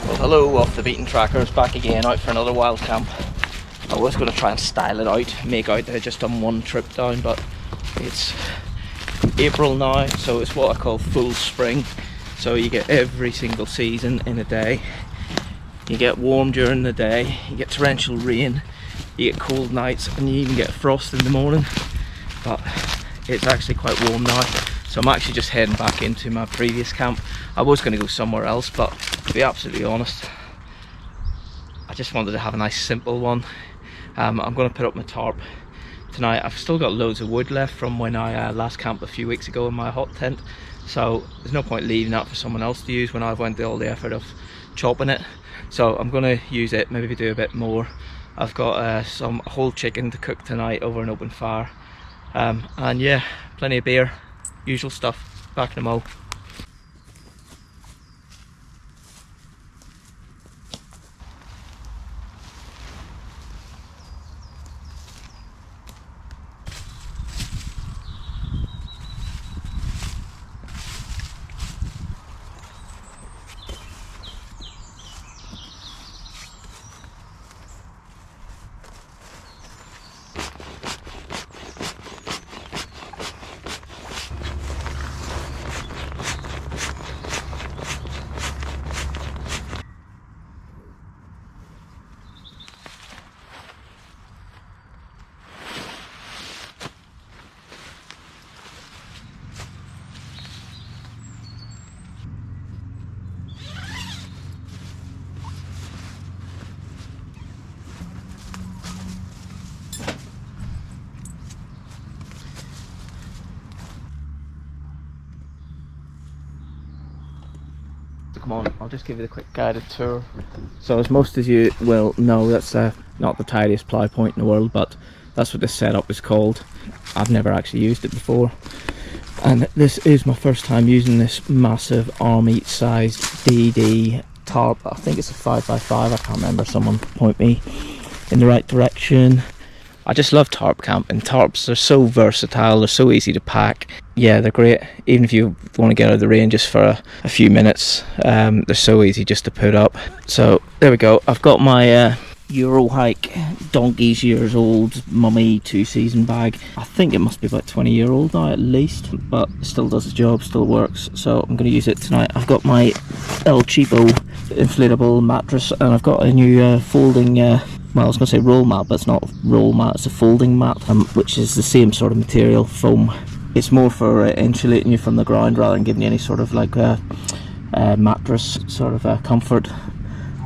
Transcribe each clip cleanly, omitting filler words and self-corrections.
Well, hello, off the beaten trackers, back again, out for another wild camp. I was going to try and style it out, make out that I just done one trip down, but it's April now, so it's what I call full spring. So you get every single season in a day. You get warm during the day, you get torrential rain, you get cold nights, and you even get frost in the morning. But it's actually quite warm now, so I'm actually just heading back into my previous camp. I was going to go somewhere else, but to be absolutely honest, I just wanted to have a nice simple one. I'm going to put up my tarp tonight. I've still got loads of wood left from when I last camped a few weeks ago in my hot tent, so there's no point leaving that for someone else to use when I've went through all the effort of chopping it. So I'm going to use it, maybe do a bit more. I've got some whole chicken to cook tonight over an open fire, and yeah, plenty of beer, usual stuff. Back in a mo. Come on, I'll just give you the quick guided tour. So as most of you will know, that's not the tidiest plough point in the world, but that's what this setup is called. I've never actually used it before, and this is my first time using this massive army sized DD tarp. I think it's a 5x5, I can't remember, someone point me in the right direction. I just love tarp camping. Tarps are so versatile, they're so easy to pack. Yeah, they're great, even if you want to get out of the rain just for a few minutes. They're so easy just to put up. So there we go, I've got my Euro hike donkey's years old mummy 2-season bag. I think it must be about 20-year-old now at least, but still does the job, still works, so I'm going to use it tonight. I've got my El Cheapo inflatable mattress, and I've got a new folding well, I was going to say roll mat, but it's not roll mat, it's a folding mat, which is the same sort of material, foam. It's more for insulating you from the ground rather than giving you any sort of like mattress sort of comfort,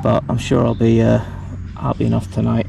but I'm sure I'll be happy enough tonight.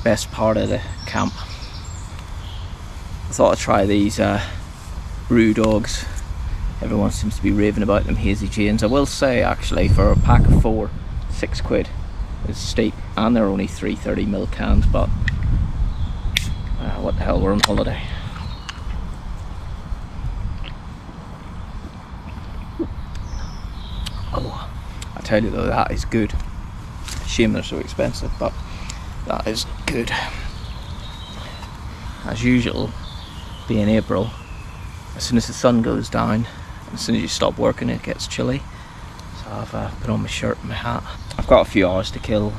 Best part of the camp, I thought I'd try these brew dogs. Everyone seems to be raving about them hazy chains. I will say actually, for a pack of 4, £6 is steep, and they're only 330ml cans, but what the hell, we're on holiday. Oh, I tell you though, that is good. Shame they're so expensive, but that is good. As usual, being April, as soon as the sun goes down, as soon as you stop working, it gets chilly. So I've put on my shirt and my hat. I've got a few hours to kill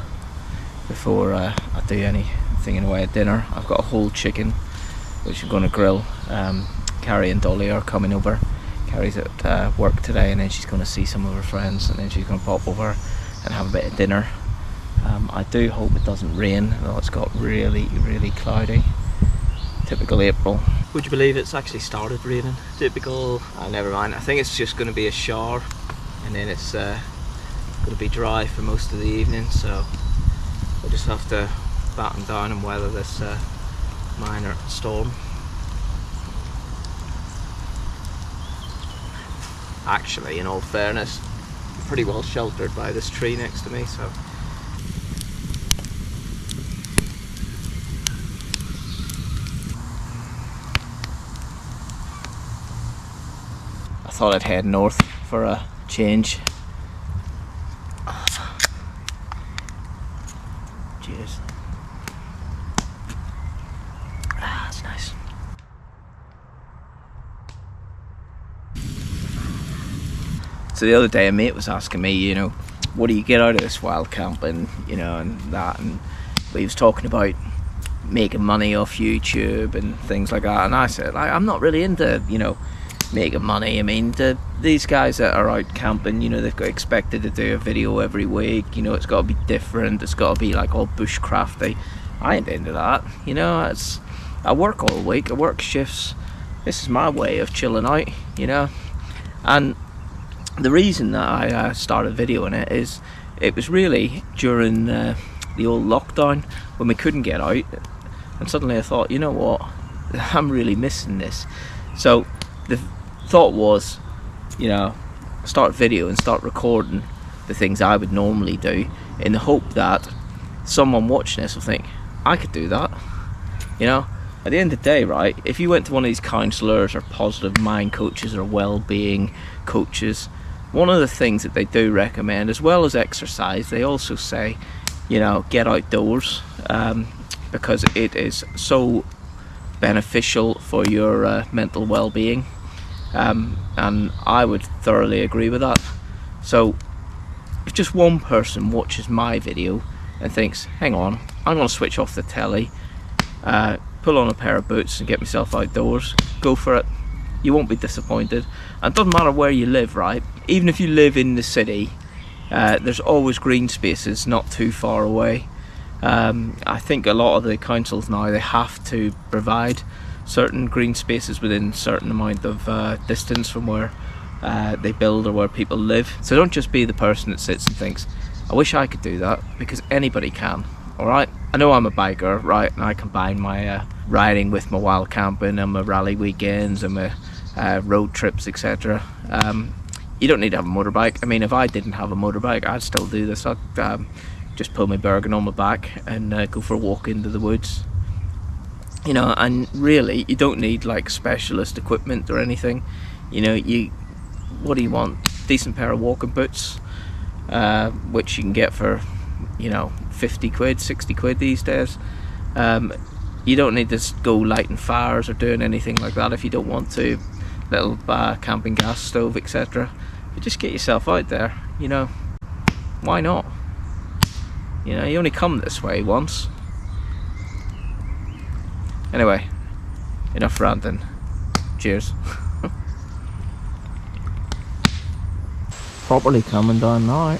before I do anything in the way of dinner. I've got a whole chicken which I'm going to grill. Carrie and Dolly are coming over. Carrie's at work today, and then she's going to see some of her friends, and then she's going to pop over and have a bit of dinner. I do hope it doesn't rain, though it's got really cloudy. Typical April. Would you believe it's actually started raining? Typical. Never mind. I think it's just going to be a shower, and then it's going to be dry for most of the evening. So we'll just have to batten down and weather this minor storm. Actually, in all fairness, I'm pretty well sheltered by this tree next to me, so. I thought I'd head north for a change. Cheers. That's nice. So the other day a mate was asking me, you know, what do you get out of this wild camping, you know, and that, and he was talking about making money off YouTube and things like that, and I said, like, I'm not really into, you know, making money. I mean, these guys that are out camping, you know, they've got expected to do a video every week, you know, it's got to be different, it's got to be like all bushcrafty. I ain't into that, you know. I work all week, I work shifts. This is my way of chilling out, you know. And the reason that I started videoing it is it was really during the old lockdown when we couldn't get out, and suddenly I thought, you know what, I'm really missing this. So the thought was, you know, start video and start recording the things I would normally do, in the hope that someone watching this will think, I could do that. You know, at the end of the day, right, if you went to one of these counsellors or positive mind coaches or well-being coaches, one of the things that they do recommend, as well as exercise, they also say, you know, get outdoors, because it is so beneficial for your mental well-being, and I would thoroughly agree with that. So if just one person watches my video and thinks, hang on, I'm going to switch off the telly, pull on a pair of boots and get myself outdoors, go for it. You won't be disappointed. And it doesn't matter where you live, right? Even if you live in the city, there's always green spaces not too far away. I think a lot of the councils now, they have to provide certain green spaces within a certain amount of distance from where they build or where people live. So don't just be the person that sits and thinks, I wish I could do that, because anybody can. Alright, I know I'm a biker, right, and I combine my riding with my wild camping and my rally weekends and my road trips, etc. You don't need to have a motorbike. I mean, if I didn't have a motorbike, I'd still do this. I'd just pull my Bergen on my back and go for a walk into the woods. You know, and really, you don't need like specialist equipment or anything. You know, what do you want? Decent pair of walking boots, which you can get for, you know, 50 quid, 60 quid these days. You don't need to go lighting fires or doing anything like that if you don't want to. Little camping gas stove, etc. But just get yourself out there, you know. Why not? You know, you only come this way once. Anyway, enough ranting. Cheers. Properly coming down now.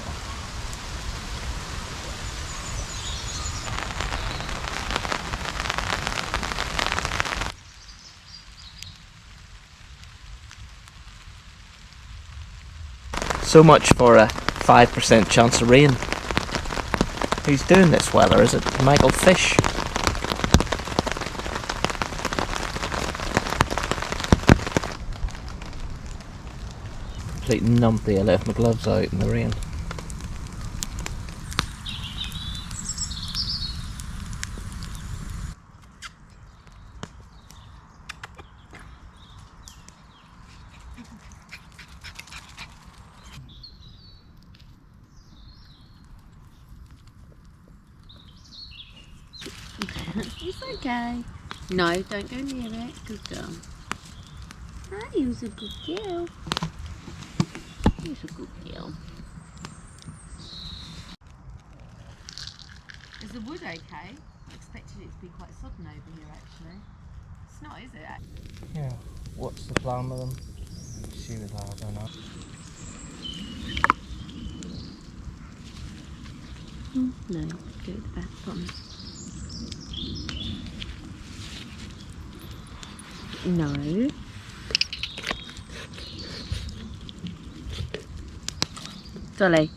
So much for a 5% chance of rain. Who's doing this weather? Is it Michael Fish? Complete numpty, I left my gloves out in the rain. It's okay. No, don't go near it. Good girl. Ah, he was a good girl. He's a good girl. Is the wood okay? I expected it to be quite sodden over here actually. It's not, is it? Yeah. What's the plan with them? See with that, I don't know. No, go to the back bottom. No. Dolly.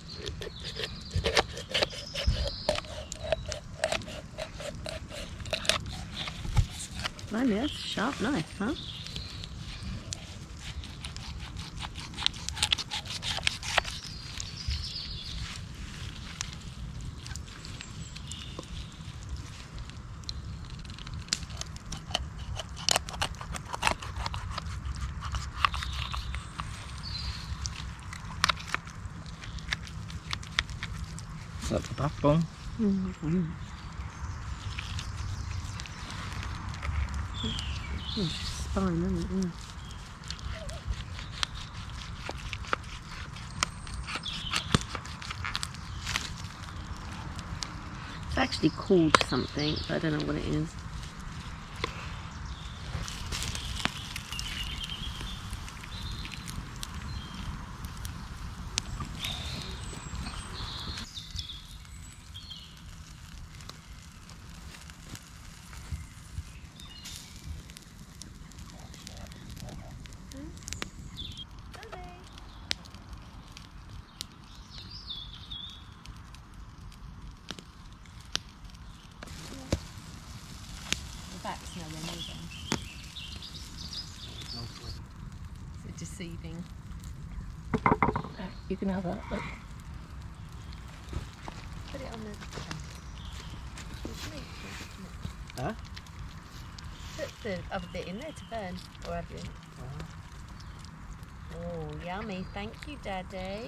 Blimey, that's a sharp knife, huh? Is that the backbone? Mm-hmm. It's spine, isn't it? Yeah. It's actually called something, but I don't know what it is. Back's nowhere near them. It's deceiving. You can have that. Look. Put it on the Huh? Put the other bit in there to burn, or have you? Oh, yummy. Thank you, Daddy.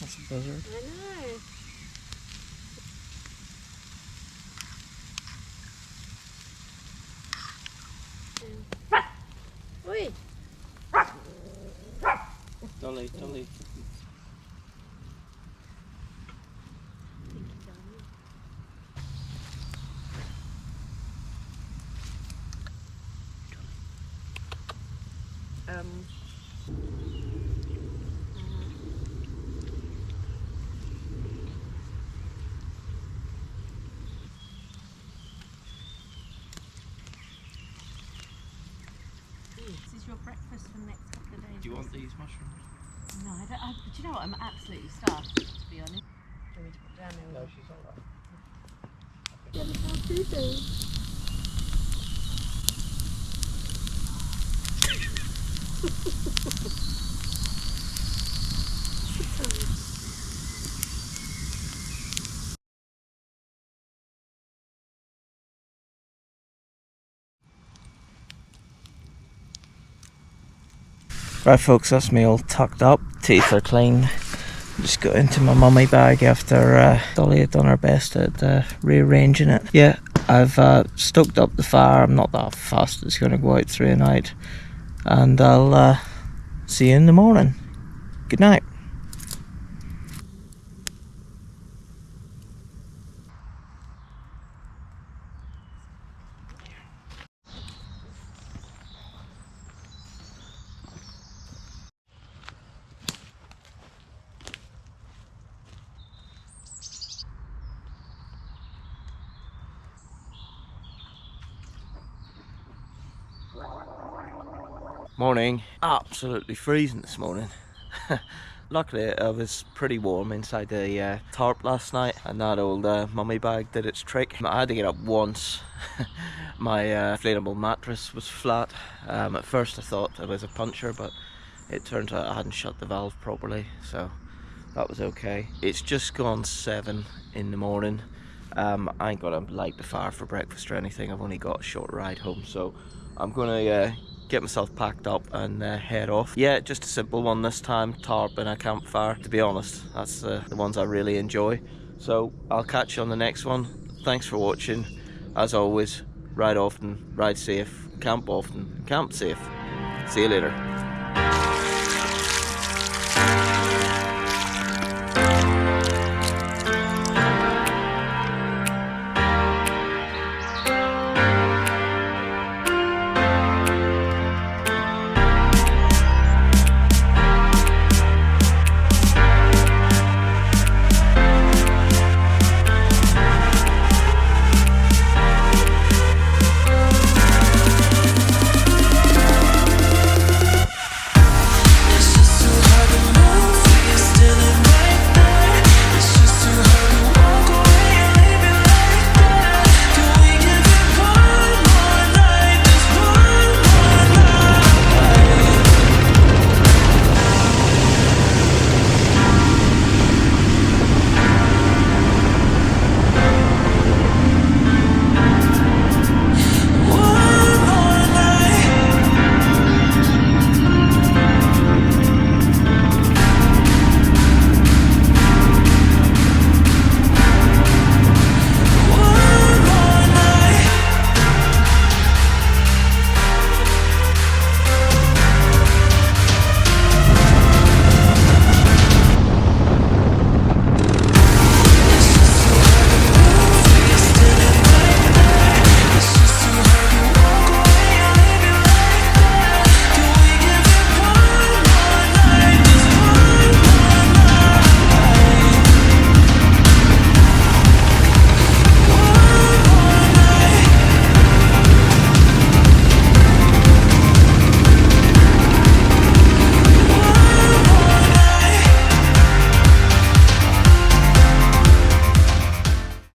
That's a buzzard. I know. Oi. Dolly, Dolly. This is your breakfast for the next couple of days. Do you want these mushrooms? No, I don't. But you know what? I'm absolutely stuffed, to be honest. Do you want me to put down there? No, she's alright. Right folks, that's me all tucked up, teeth are clean. Just got into my mummy bag after Dolly had done her best at rearranging it. Yeah, I've stoked up the fire. I'm not that fast, it's going to go out through the night. And I'll see you in the morning. Good night. Morning. Absolutely freezing this morning. Luckily I was pretty warm inside the tarp last night, and that old mummy bag did its trick. I had to get up once. My inflatable mattress was flat. At first I thought it was a puncture, but it turns out I hadn't shut the valve properly, so that was okay. It's just gone 7 in the morning. I ain't gonna light the fire for breakfast or anything. I've only got a short ride home, so I'm gonna get myself packed up and head off. Yeah, just a simple one this time, tarp and a campfire. To be honest, that's the ones I really enjoy. So I'll catch you on the next one. Thanks for watching. As always, ride often, ride safe, camp often, camp safe. See you later.